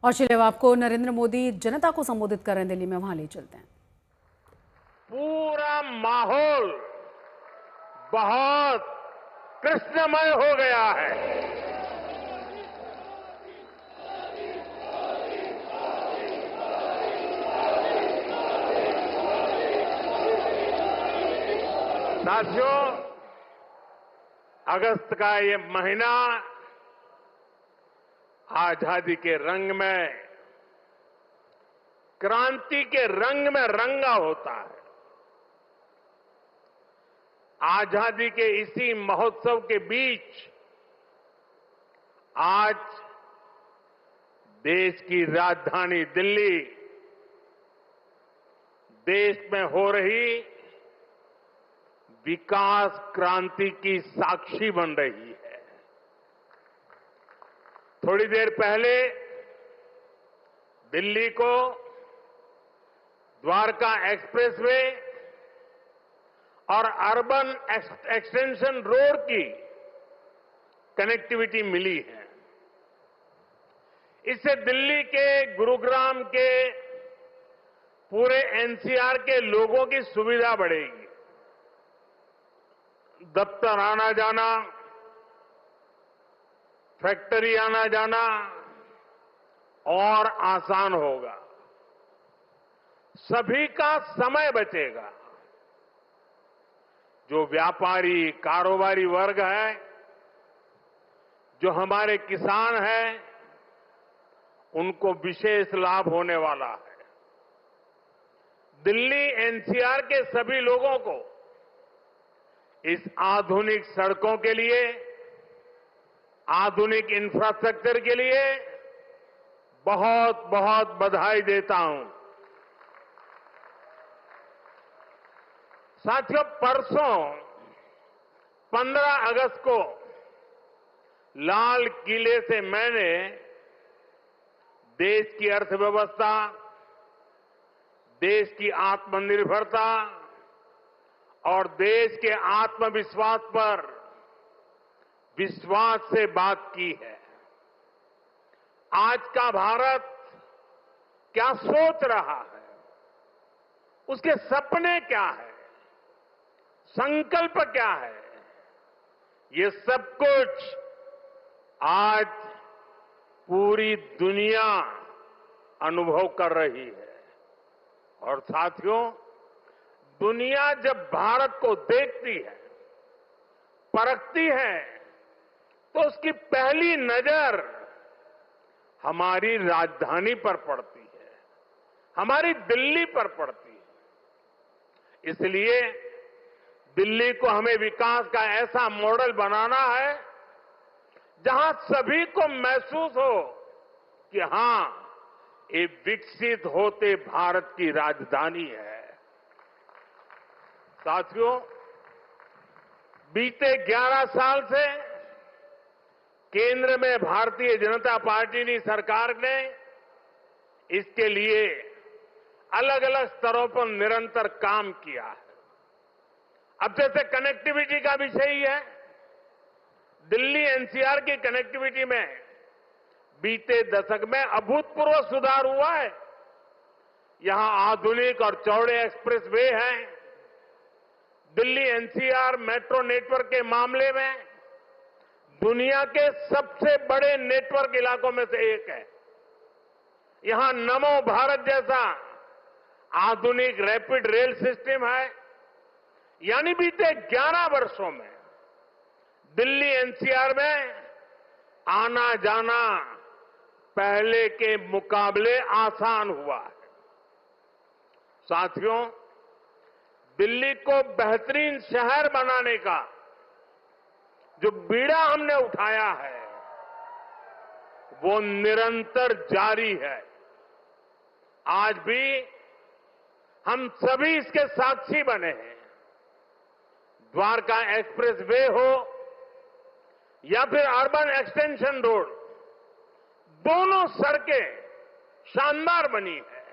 और चलिए अब आपको नरेंद्र मोदी जनता को संबोधित कर रहे हैं दिल्ली में, वहां ले चलते हैं। पूरा माहौल बहुत कृष्णमय हो गया है। साथियों, अगस्त का ये महीना आजादी के रंग में, क्रांति के रंग में रंगा होता है। आजादी के इसी महोत्सव के बीच आज देश की राजधानी दिल्ली देश में हो रही विकास क्रांति की साक्षी बन रही है। थोड़ी देर पहले दिल्ली को द्वारका एक्सप्रेसवे और अर्बन एक्सटेंशन रोड की कनेक्टिविटी मिली है। इससे दिल्ली के, गुरुग्राम के, पूरे एनसीआर के लोगों की सुविधा बढ़ेगी। दफ्तर आना जाना, फैक्ट्री आना जाना और आसान होगा। सभी का समय बचेगा। जो व्यापारी, कारोबारी वर्ग है, जो हमारे किसान हैं, उनको विशेष लाभ होने वाला है। दिल्ली एनसीआर के सभी लोगों को इस आधुनिक सड़कों के लिए, आधुनिक इंफ्रास्ट्रक्चर के लिए बहुत बहुत बधाई देता हूं। साथियों, परसों 15 अगस्त को लाल किले से मैंने देश की अर्थव्यवस्था, देश की आत्मनिर्भरता और देश के आत्मविश्वास पर विश्वास से बात की है। आज का भारत क्या सोच रहा है, उसके सपने क्या है, संकल्प क्या है, ये सब कुछ आज पूरी दुनिया अनुभव कर रही है। और साथियों, दुनिया जब भारत को देखती है, परखती है, तो उसकी पहली नजर हमारी राजधानी पर पड़ती है, हमारी दिल्ली पर पड़ती है। इसलिए दिल्ली को हमें विकास का ऐसा मॉडल बनाना है जहां सभी को महसूस हो कि हां, ये विकसित होते भारत की राजधानी है। साथियों, बीते 11 साल से केंद्र में भारतीय जनता पार्टी की सरकार ने इसके लिए अलग अलग स्तरों पर निरंतर काम किया है। अब जैसे कनेक्टिविटी का विषय ही है, दिल्ली एनसीआर की कनेक्टिविटी में बीते दशक में अभूतपूर्व सुधार हुआ है। यहां आधुनिक और चौड़े एक्सप्रेस वे हैं। दिल्ली एनसीआर मेट्रो नेटवर्क के मामले में दुनिया के सबसे बड़े नेटवर्क इलाकों में से एक है। यहां नमो भारत जैसा आधुनिक रैपिड रेल सिस्टम है। यानी बीते 11 वर्षों में दिल्ली एनसीआर में आना जाना पहले के मुकाबले आसान हुआ है। साथियों, दिल्ली को बेहतरीन शहर बनाने का जो बीड़ा हमने उठाया है, वो निरंतर जारी है। आज भी हम सभी इसके साक्षी बने हैं। द्वारका एक्सप्रेस वे हो या फिर अर्बन एक्सटेंशन रोड, दोनों सड़कें शानदार बनी है।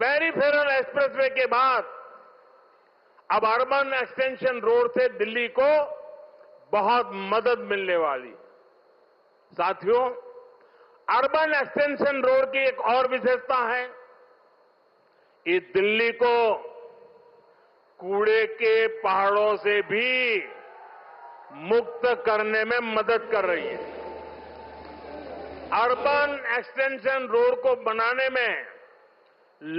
पेरिफेरल एक्सप्रेसवे के बाद अब अर्बन एक्सटेंशन रोड से दिल्ली को बहुत मदद मिलने वाली है। साथियों, अर्बन एक्सटेंशन रोड की एक और विशेषता है, ये दिल्ली को कूड़े के पहाड़ों से भी मुक्त करने में मदद कर रही है। अर्बन एक्सटेंशन रोड को बनाने में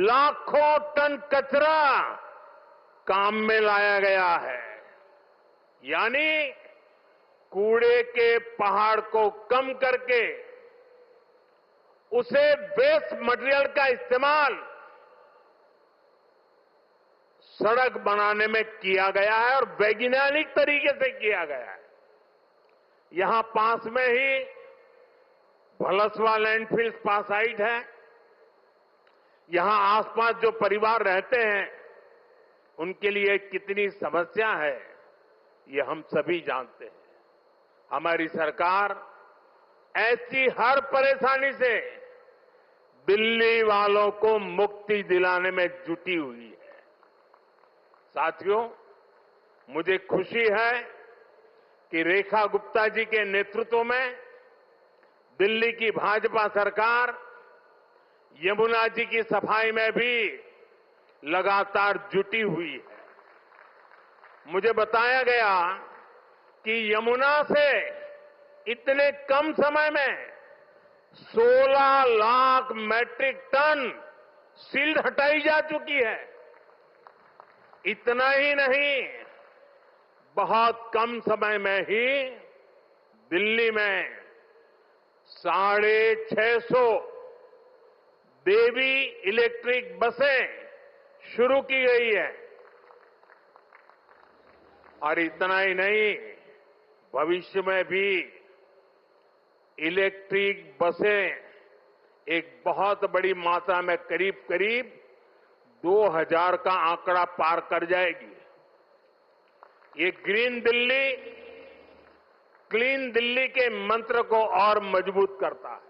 लाखों टन कचरा काम में लाया गया है, यानी कूड़े के पहाड़ को कम करके उसे वेस्ट मटेरियल का इस्तेमाल सड़क बनाने में किया गया है और वैज्ञानिक तरीके से किया गया है। यहां पास में ही भलसवा लैंडफिल पासाइट है। यहां आसपास जो परिवार रहते हैं उनके लिए कितनी समस्या है ये हम सभी जानते हैं। हमारी सरकार ऐसी हर परेशानी से दिल्ली वालों को मुक्ति दिलाने में जुटी हुई है। साथियों, मुझे खुशी है कि रेखा गुप्ता जी के नेतृत्व में दिल्ली की भाजपा सरकार यमुना जी की सफाई में भी लगातार जुटी हुई है। मुझे बताया गया कि यमुना से इतने कम समय में 16 लाख मैट्रिक टन सिल्ट हटाई जा चुकी है। इतना ही नहीं, बहुत कम समय में ही दिल्ली में 650 देवी इलेक्ट्रिक बसें शुरू की गई है। और इतना ही नहीं, भविष्य में भी इलेक्ट्रिक बसें एक बहुत बड़ी मात्रा में करीब करीब 2000 का आंकड़ा पार कर जाएगी। ये ग्रीन दिल्ली, क्लीन दिल्ली के मंत्र को और मजबूत करता है।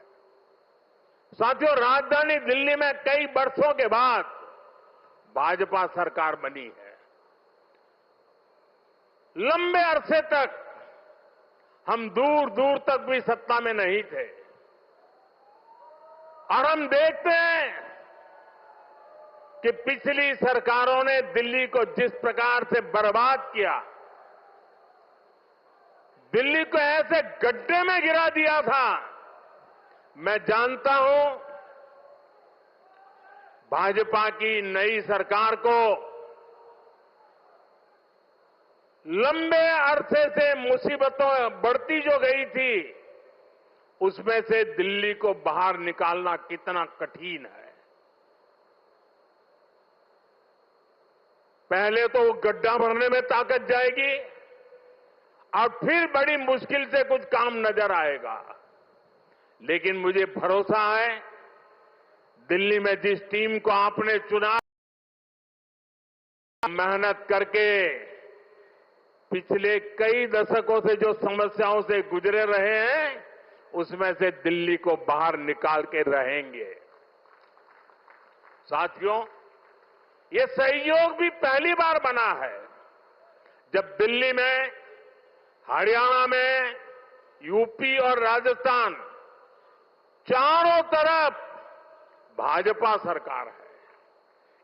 साथियों, राजधानी दिल्ली में कई वर्षों के बाद भाजपा सरकार बनी है। लंबे अरसे तक हम दूर दूर तक भी सत्ता में नहीं थे और हम देखते हैं कि पिछली सरकारों ने दिल्ली को जिस प्रकार से बर्बाद किया, दिल्ली को ऐसे गड्ढे में गिरा दिया था। मैं जानता हूं भाजपा की नई सरकार को लंबे अरसे से मुसीबतों बढ़ती जो गई थी, उसमें से दिल्ली को बाहर निकालना कितना कठिन है। पहले तो वो गड्ढा भरने में ताकत जाएगी और फिर बड़ी मुश्किल से कुछ काम नजर आएगा। लेकिन मुझे भरोसा है, दिल्ली में जिस टीम को आपने चुना, मेहनत करके पिछले कई दशकों से जो समस्याओं से गुजरे रहे हैं, उसमें से दिल्ली को बाहर निकाल के रहेंगे। साथियों, ये सहयोग भी पहली बार बना है जब दिल्ली में, हरियाणा में, यूपी और राजस्थान चारों तरफ भाजपा सरकार है।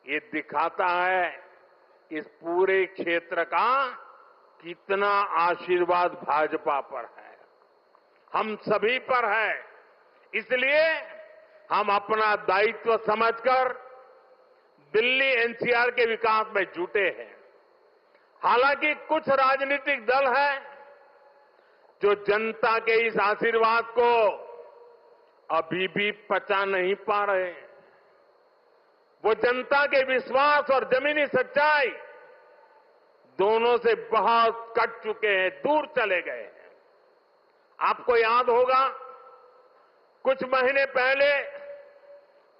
ये दिखाता है इस पूरे क्षेत्र का कितना आशीर्वाद भाजपा पर है, हम सभी पर है। इसलिए हम अपना दायित्व समझकर दिल्ली एनसीआर के विकास में जुटे हैं। हालांकि कुछ राजनीतिक दल हैं जो जनता के इस आशीर्वाद को अभी भी पचा नहीं पा रहे। वो जनता के विश्वास और जमीनी सच्चाई दोनों से बहुत कट चुके हैं, दूर चले गए हैं। आपको याद होगा कुछ महीने पहले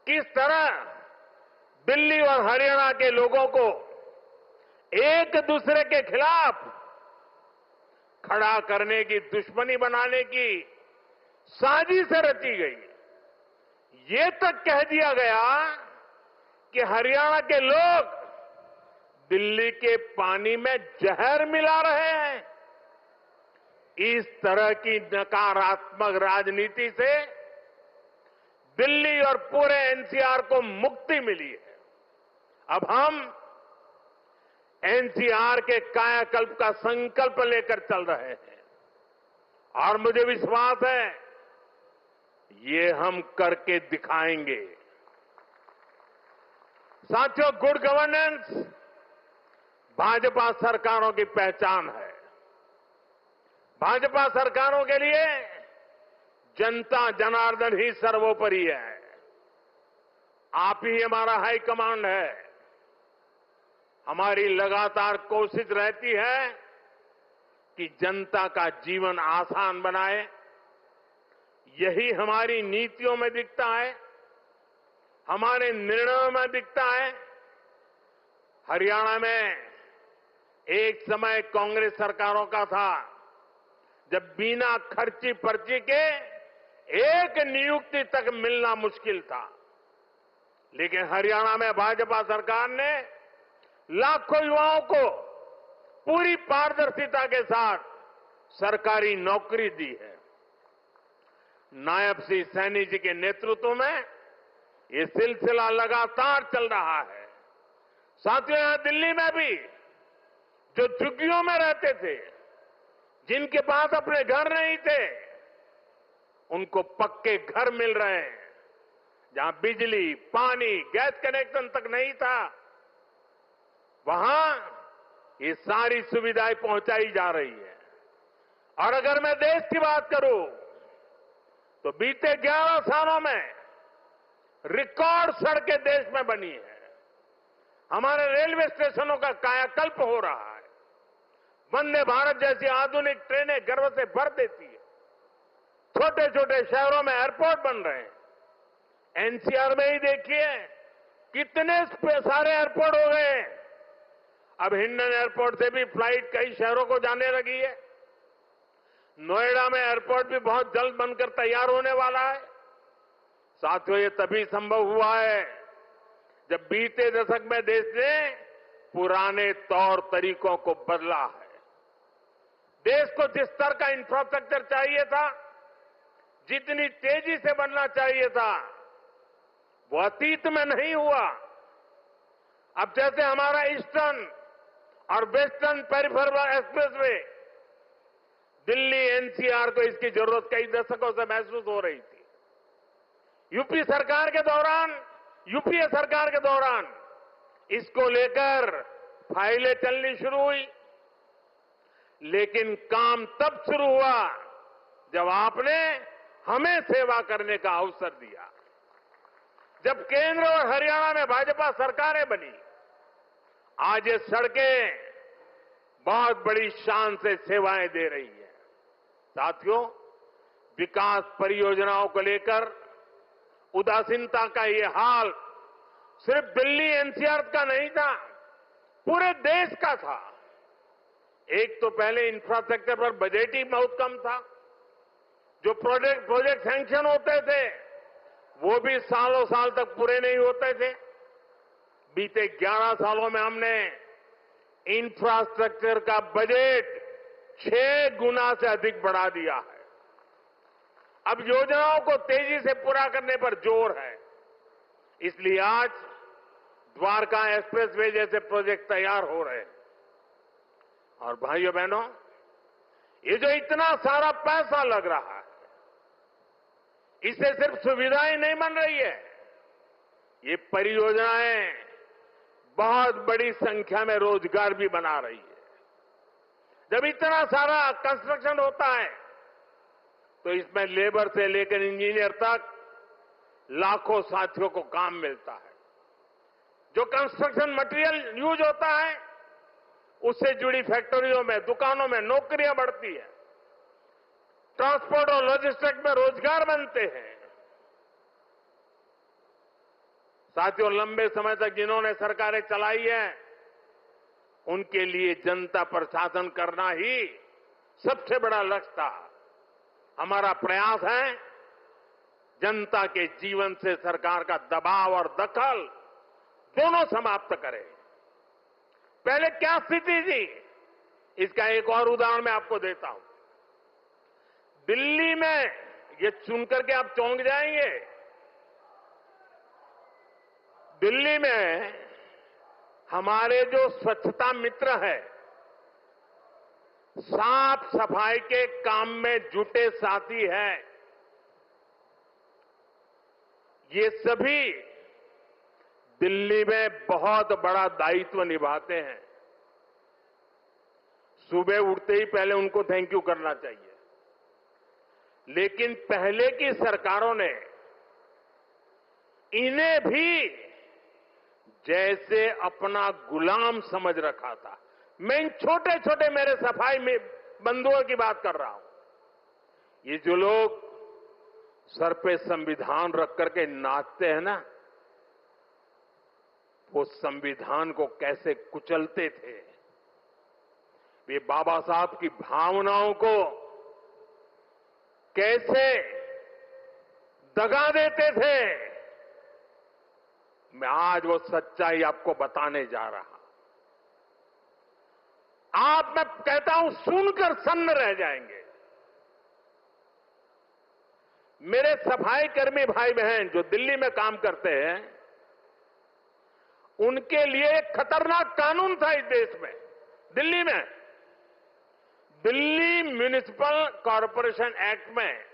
किस तरह दिल्ली और हरियाणा के लोगों को एक दूसरे के खिलाफ खड़ा करने की, दुश्मनी बनाने की साजिश रची गई। ये तक कह दिया गया कि हरियाणा के लोग दिल्ली के पानी में जहर मिला रहे हैं। इस तरह की नकारात्मक राजनीति से और पूरे एनसीआर को मुक्ति मिली है। अब हम एनसीआर के कायाकल्प का संकल्प लेकर चल रहे हैं और मुझे विश्वास है ये हम करके दिखाएंगे। साथियों, गुड गवर्नेंस भाजपा सरकारों की पहचान है। भाजपा सरकारों के लिए जनता जनार्दन ही सर्वोपरि है। आप ही हमारा हाई कमांड है। हमारी लगातार कोशिश रहती है कि जनता का जीवन आसान बनाए। यही हमारी नीतियों में दिखता है, हमारे निर्णयों में दिखता है। हरियाणा में एक समय कांग्रेस सरकारों का था जब बिना खर्ची पर्ची के एक नियुक्ति तक मिलना मुश्किल था, लेकिन हरियाणा में भाजपा सरकार ने लाखों युवाओं को पूरी पारदर्शिता के साथ सरकारी नौकरी दी है। नायब श्री सैनी जी के नेतृत्व में ये सिलसिला लगातार चल रहा है। साथियों, यहां दिल्ली में भी जो झुग्गियों में रहते थे, जिनके पास अपने घर नहीं थे, उनको पक्के घर मिल रहे हैं। जहां बिजली, पानी, गैस कनेक्शन तक नहीं था, वहां ये सारी सुविधाएं पहुंचाई जा रही है। और अगर मैं देश की बात करूं तो बीते 11 सालों में रिकॉर्ड सड़कें देश में बनी है। हमारे रेलवे स्टेशनों का कायाकल्प हो रहा है। वंदे भारत जैसी आधुनिक ट्रेनें गर्व से भर देती है। छोटे छोटे शहरों में एयरपोर्ट बन रहे हैं। एनसीआर में ही देखिए कितने सारे एयरपोर्ट हो गए हैं। अब हिंडन एयरपोर्ट से भी फ्लाइट कई शहरों को जाने लगी है। नोएडा में एयरपोर्ट भी बहुत जल्द बनकर तैयार होने वाला है। साथियों, ये तभी संभव हुआ है जब बीते दशक में देश ने पुराने तौर तरीकों को बदला है। देश को जिस स्तर का इंफ्रास्ट्रक्चर चाहिए था, जितनी तेजी से बनना चाहिए था, वो अतीत में नहीं हुआ। अब जैसे हमारा ईस्टर्न और western peripheral expressway, Delhi NCR को इसकी जरूरत कई दशकों से महसूस हो रही थी। यूपीए सरकार के दौरान इसको लेकर फाइलें चलनी शुरू हुई, लेकिन काम तब शुरू हुआ जब आपने हमें सेवा करने का अवसर दिया। जब केंद्र और हरियाणा में भाजपा सरकारें बनी, आज ये सड़कें बहुत बड़ी शान से सेवाएं दे रही है। साथियों, विकास परियोजनाओं को लेकर उदासीनता का ये हाल सिर्फ दिल्ली एनसीआर का नहीं था, पूरे देश का था। एक तो पहले इंफ्रास्ट्रक्चर पर बजट ही बहुत कम था। जो प्रोजेक्ट सैंक्शन होते थे वो भी सालों साल तक पूरे नहीं होते थे। बीते 11 सालों में हमने इंफ्रास्ट्रक्चर का बजट 6 गुना से अधिक बढ़ा दिया है। अब योजनाओं को तेजी से पूरा करने पर जोर है। इसलिए आज द्वारका एक्सप्रेसवे जैसे प्रोजेक्ट तैयार हो रहे हैं। और भाइयों बहनों, ये जो इतना सारा पैसा लग रहा है, इससे सिर्फ सुविधाएं नहीं बन रही है, ये परियोजनाएं बहुत बड़ी संख्या में रोजगार भी बना रही है। जब इतना सारा कंस्ट्रक्शन होता है तो इसमें लेबर से लेकर इंजीनियर तक लाखों साथियों को काम मिलता है। जो कंस्ट्रक्शन मटेरियल यूज होता है उससे जुड़ी फैक्ट्रियों में, दुकानों में नौकरियां बढ़ती है। ट्रांसपोर्ट और लॉजिस्टिक्स में रोजगार बनते हैं। साथियों, लंबे समय तक जिन्होंने सरकारें चलाई हैं, उनके लिए जनता प्रशासन करना ही सबसे बड़ा लक्ष्य था। हमारा प्रयास है जनता के जीवन से सरकार का दबाव और दखल दोनों समाप्त करें। पहले क्या स्थिति थी, इसका एक और उदाहरण मैं आपको देता हूं। दिल्ली में, ये सुनकर के आप चौंक जाएंगे, दिल्ली में हमारे जो स्वच्छता मित्र हैं, साफ सफाई के काम में जुटे साथी हैं, ये सभी दिल्ली में बहुत बड़ा दायित्व निभाते हैं। सुबह उठते ही पहले उनको थैंक यू करना चाहिए। लेकिन पहले की सरकारों ने इन्हें भी जैसे अपना गुलाम समझ रखा था। मैं इन छोटे छोटे मेरे सफाई में बंधुओं की बात कर रहा हूं। ये जो लोग सर पे संविधान रख करके नाचते हैं ना, वो संविधान को कैसे कुचलते थे, वे बाबा साहब की भावनाओं को कैसे दगा देते थे, मैं आज वो सच्चाई आपको बताने जा रहा। आप, मैं कहता हूं, सुनकर सन्न रह जाएंगे। मेरे सफाई कर्मी भाई बहन जो दिल्ली में काम करते हैं, उनके लिए एक खतरनाक कानून था इस देश में। दिल्ली में दिल्ली म्युनिसिपल कॉरपोरेशन एक्ट में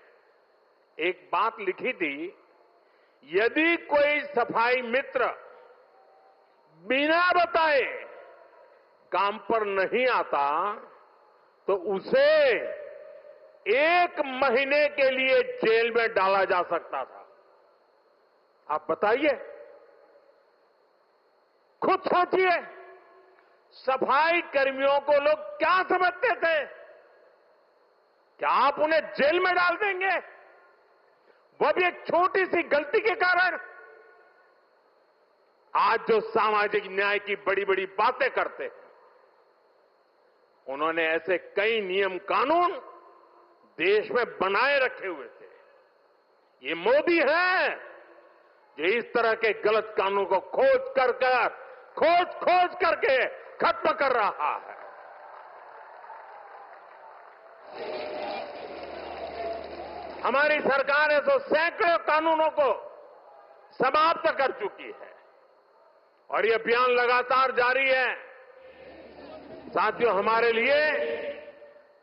एक बात लिखी थी, यदि कोई सफाई मित्र बिना बताए काम पर नहीं आता तो उसे 1 महीने के लिए जेल में डाला जा सकता था। आप बताइए, खुद सोचिए, सफाई कर्मियों को लोग क्या समझते थे? क्या आप उन्हें जेल में डाल देंगे, वो भी एक छोटी सी गलती के कारण? आज जो सामाजिक न्याय की बड़ी बड़ी बातें करते हैं, उन्होंने ऐसे कई नियम कानून देश में बनाए रखे हुए थे। ये मोदी है जो इस तरह के गलत कानून को खोज करके खत्म कर रहा है। हमारी सरकार है तो सैकड़ों कानूनों को समाप्त कर चुकी है और ये अभियान लगातार जारी है। साथियों, हमारे लिए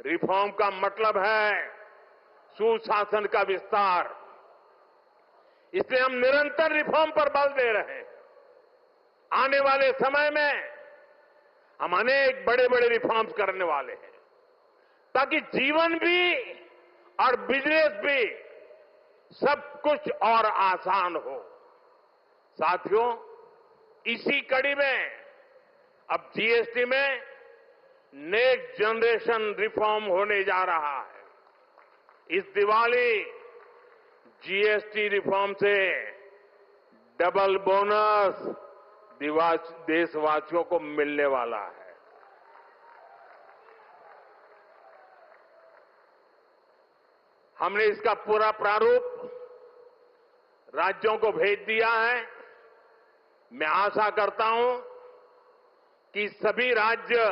रिफॉर्म का मतलब है सुशासन का विस्तार। इसलिए हम निरंतर रिफॉर्म पर बल दे रहे हैं। आने वाले समय में हम अनेक बड़े बड़े रिफॉर्म्स करने वाले हैं ताकि जीवन भी और बिजनेस भी सब कुछ और आसान हो। साथियों, इसी कड़ी में अब जीएसटी में नेक्स्ट जनरेशन रिफॉर्म होने जा रहा है। इस दिवाली जीएसटी रिफॉर्म से डबल बोनस देशवासियों को मिलने वाला है। हमने इसका पूरा प्रारूप राज्यों को भेज दिया है। मैं आशा करता हूं कि सभी राज्य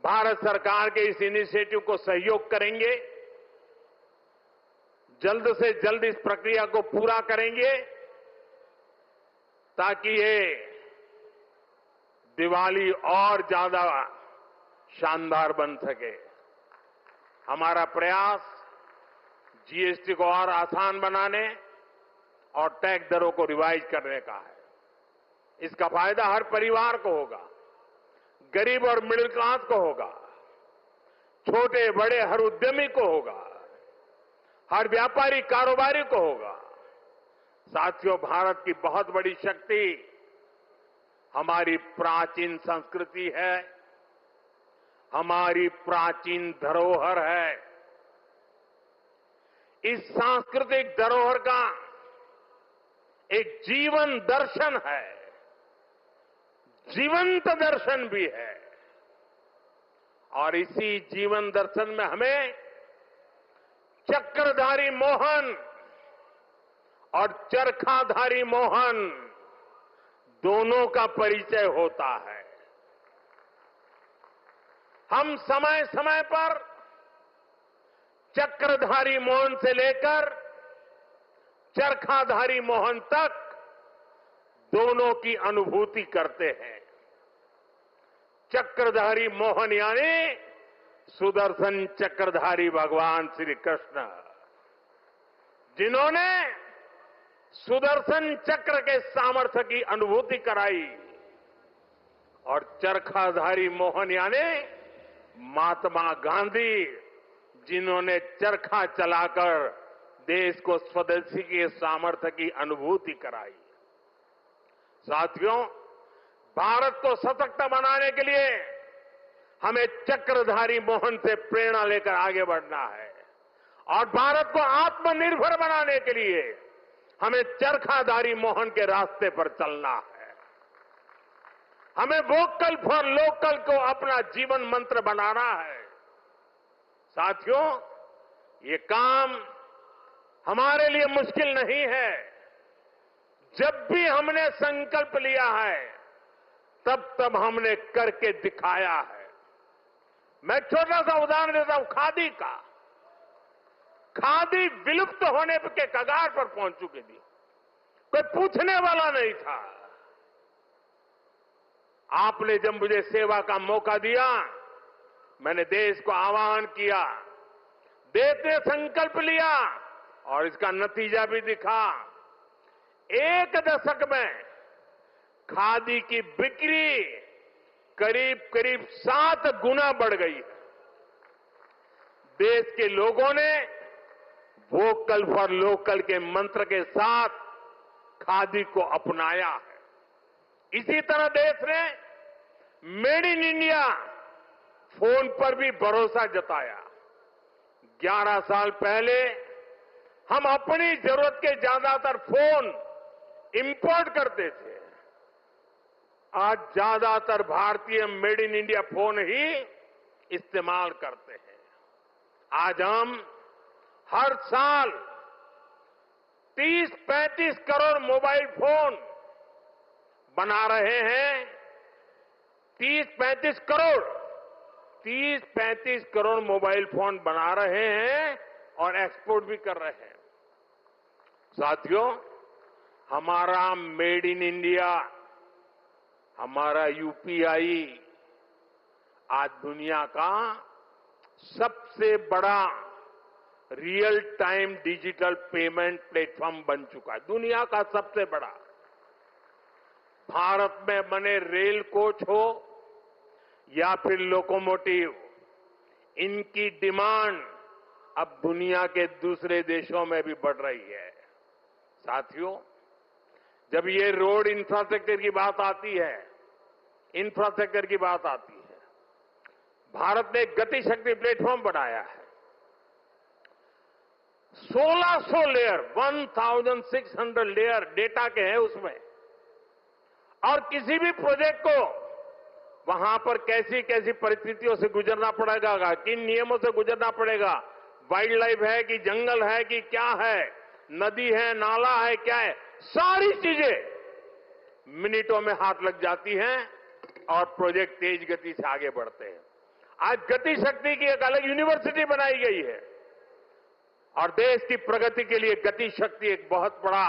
भारत सरकार के इस इनिशिएटिव को सहयोग करेंगे, जल्द से जल्द इस प्रक्रिया को पूरा करेंगे ताकि ये दिवाली और ज्यादा शानदार बन सके। हमारा प्रयास जीएसटी को और आसान बनाने और टैक्स दरों को रिवाइज करने का है। इसका फायदा हर परिवार को होगा, गरीब और मिडिल क्लास को होगा, छोटे बड़े हर उद्यमी को होगा, हर व्यापारी कारोबारी को होगा। साथियों, भारत की बहुत बड़ी शक्ति हमारी प्राचीन संस्कृति है, हमारी प्राचीन धरोहर है। इस सांस्कृतिक धरोहर का एक जीवन दर्शन है, जीवंत दर्शन भी है। और इसी जीवन दर्शन में हमें चक्रधारी मोहन और चरखाधारी मोहन दोनों का परिचय होता है। हम समय समय पर चक्रधारी मोहन से लेकर चरखाधारी मोहन तक दोनों की अनुभूति करते हैं। चक्रधारी मोहन यानी सुदर्शन चक्रधारी भगवान श्री कृष्ण, जिन्होंने सुदर्शन चक्र के सामर्थ्य की अनुभूति कराई, और चरखाधारी मोहन यानी महात्मा गांधी, जिन्होंने चरखा चलाकर देश को स्वदेशी के सामर्थ्य की अनुभूति कराई। साथियों, भारत को सशक्त बनाने के लिए हमें चक्रधारी मोहन से प्रेरणा लेकर आगे बढ़ना है, और भारत को आत्मनिर्भर बनाने के लिए हमें चरखाधारी मोहन के रास्ते पर चलना है। हमें वोकल फॉर लोकल को अपना जीवन मंत्र बनाना है। साथियों, ये काम हमारे लिए मुश्किल नहीं है। जब भी हमने संकल्प लिया है, तब हमने करके दिखाया है। मैं छोटा सा उदाहरण देता हूं, खादी का। खादी विलुप्त होने के कगार पर पहुंच चुकी थी, कोई पूछने वाला नहीं था। आपने जब मुझे सेवा का मौका दिया, मैंने देश को आह्वान किया, देश ने संकल्प लिया, और इसका नतीजा भी दिखा। 1 दशक में खादी की बिक्री करीब 7 गुना बढ़ गई है। देश के लोगों ने वोकल फॉर लोकल के मंत्र के साथ खादी को अपनाया है। इसी तरह देश ने मेड इन इंडिया फोन पर भी भरोसा जताया। 11 साल पहले हम अपनी जरूरत के ज्यादातर फोन इंपोर्ट करते थे। आज ज्यादातर भारतीय मेड इन इंडिया फोन ही इस्तेमाल करते हैं। आज हम हर साल 30-35 करोड़ मोबाइल फोन बना रहे हैं। 30-35 करोड़ मोबाइल फोन बना रहे हैं और एक्सपोर्ट भी कर रहे हैं। साथियों, हमारा मेड इन इंडिया, हमारा यूपीआई आज दुनिया का सबसे बड़ा real time digital payment platform बन चुका है। दुनिया का सबसे बड़ा। भारत में बने रेल कोच हो या फिर लोकोमोटिव, इनकी डिमांड अब दुनिया के दूसरे देशों में भी बढ़ रही है। साथियों, जब ये रोड इंफ्रास्ट्रक्चर की बात आती है, भारत ने एक गति शक्ति प्लेटफॉर्म बनाया है। 1600 लेयर, 1600 लेयर डेटा के हैं उसमें, और किसी भी प्रोजेक्ट को वहां पर कैसी कैसी परिस्थितियों से गुजरना पड़ेगा, किन नियमों से गुजरना पड़ेगा, वाइल्ड लाइफ है कि जंगल है कि क्या है, नदी है, नाला है, क्या है, सारी चीजें मिनटों में हाथ लग जाती हैं और प्रोजेक्ट तेज गति से आगे बढ़ते हैं। आज गति शक्ति की एक अलग यूनिवर्सिटी बनाई गई है, और देश की प्रगति के लिए गति शक्ति एक बहुत बड़ा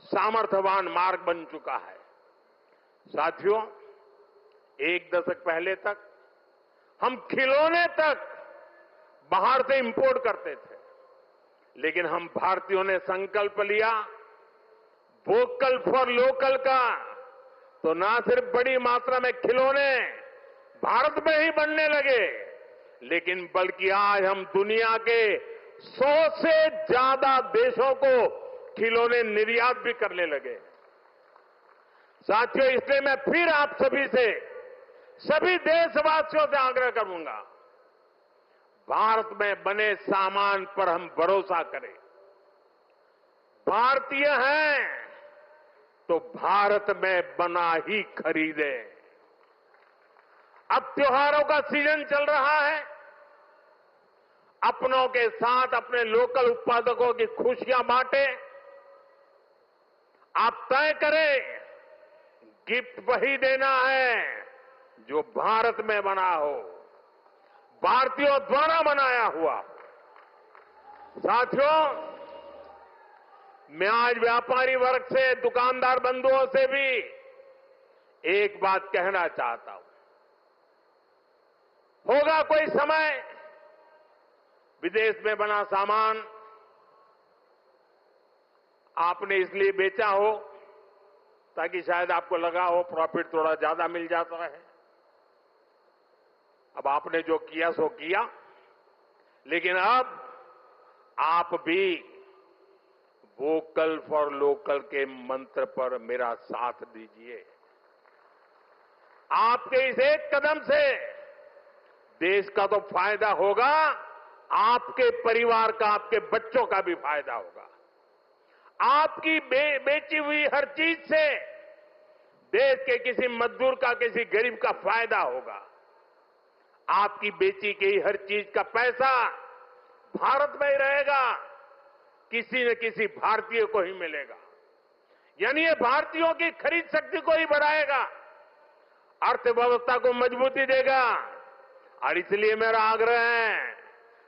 सामर्थ्यवान मार्ग बन चुका है। साथियों, 1 दशक पहले तक हम खिलौने तक बाहर से इंपोर्ट करते थे, लेकिन हम भारतीयों ने संकल्प लिया वोकल फॉर लोकल का, तो ना सिर्फ बड़ी मात्रा में खिलौने भारत में ही बनने लगे, लेकिन बल्कि आज हम दुनिया के 100 से ज्यादा देशों को खिलौने निर्यात भी करने लगे। साथियों, इसलिए मैं फिर आप सभी से, सभी देशवासियों से आग्रह करूंगा, भारत में बने सामान पर हम भरोसा करें। भारतीय हैं तो भारत में बना ही खरीदें। अब त्योहारों का सीजन चल रहा है, अपनों के साथ अपने लोकल उत्पादकों की खुशियां बांटें। आप तय करें, गिफ्ट वही देना है जो भारत में बना हो, भारतीयों द्वारा बनाया हुआ। साथियों, मैं आज व्यापारी वर्ग से, दुकानदार बंधुओं से भी एक बात कहना चाहता हूं। होगा कोई समय विदेश में बना सामान आपने इसलिए बेचा हो ताकि शायद आपको लगा हो प्रॉफिट थोड़ा ज्यादा मिल जाता है। अब आपने जो किया सो किया, लेकिन अब आप भी वोकल फॉर लोकल के मंत्र पर मेरा साथ दीजिए। आपके इस एक कदम से देश का तो फायदा होगा, आपके परिवार का, आपके बच्चों का भी फायदा होगा। आपकी बेची हुई हर चीज से देश के किसी मजदूर का, किसी गरीब का फायदा होगा। आपकी बेची गई हर चीज का पैसा भारत में ही रहेगा, किसी न किसी भारतीय को ही मिलेगा। यानी ये भारतीयों की खरीद शक्ति को ही बढ़ाएगा, अर्थव्यवस्था को मजबूती देगा। और इसलिए मेरा आग्रह है,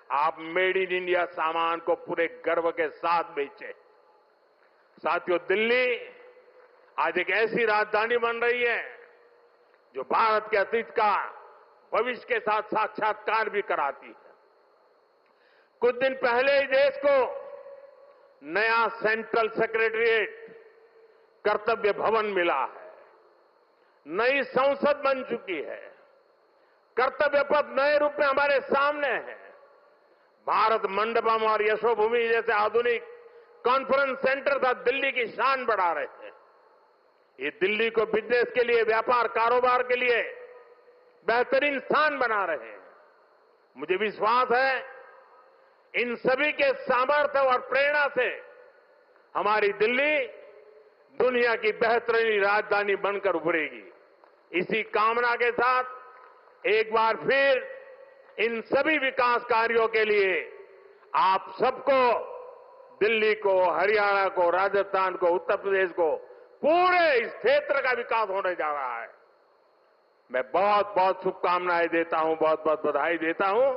आप मेड इन इंडिया सामान को पूरे गर्व के साथ बेचें। साथियों, दिल्ली आज एक ऐसी राजधानी बन रही है जो भारत के अतीत का भविष्य के साथ साक्षात्कार भी कराती है। कुछ दिन पहले ही देश को नया सेंट्रल सेक्रेटरिएट, कर्तव्य भवन मिला है। नई संसद बन चुकी है। कर्तव्य पथ नए रूप में हमारे सामने है। भारत मंडपम और यशोभूमि जैसे आधुनिक कॉन्फ्रेंस सेंटर था दिल्ली की शान बढ़ा रहे हैं। ये दिल्ली को बिजनेस के लिए, व्यापार कारोबार के लिए बेहतरीन स्थान बना रहे हैं। मुझे विश्वास है इन सभी के सामर्थ्य और प्रेरणा से हमारी दिल्ली दुनिया की बेहतरीन राजधानी बनकर उभरेगी। इसी कामना के साथ एक बार फिर इन सभी विकास कार्यों के लिए आप सबको, दिल्ली को, हरियाणा को, राजस्थान को, उत्तर प्रदेश को, पूरे इस क्षेत्र का विकास होने जा रहा है। मैं बहुत बहुत शुभकामनाएं देता हूं, बहुत बहुत बधाई देता हूं।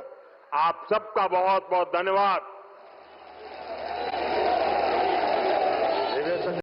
आप सबका बहुत बहुत धन्यवाद।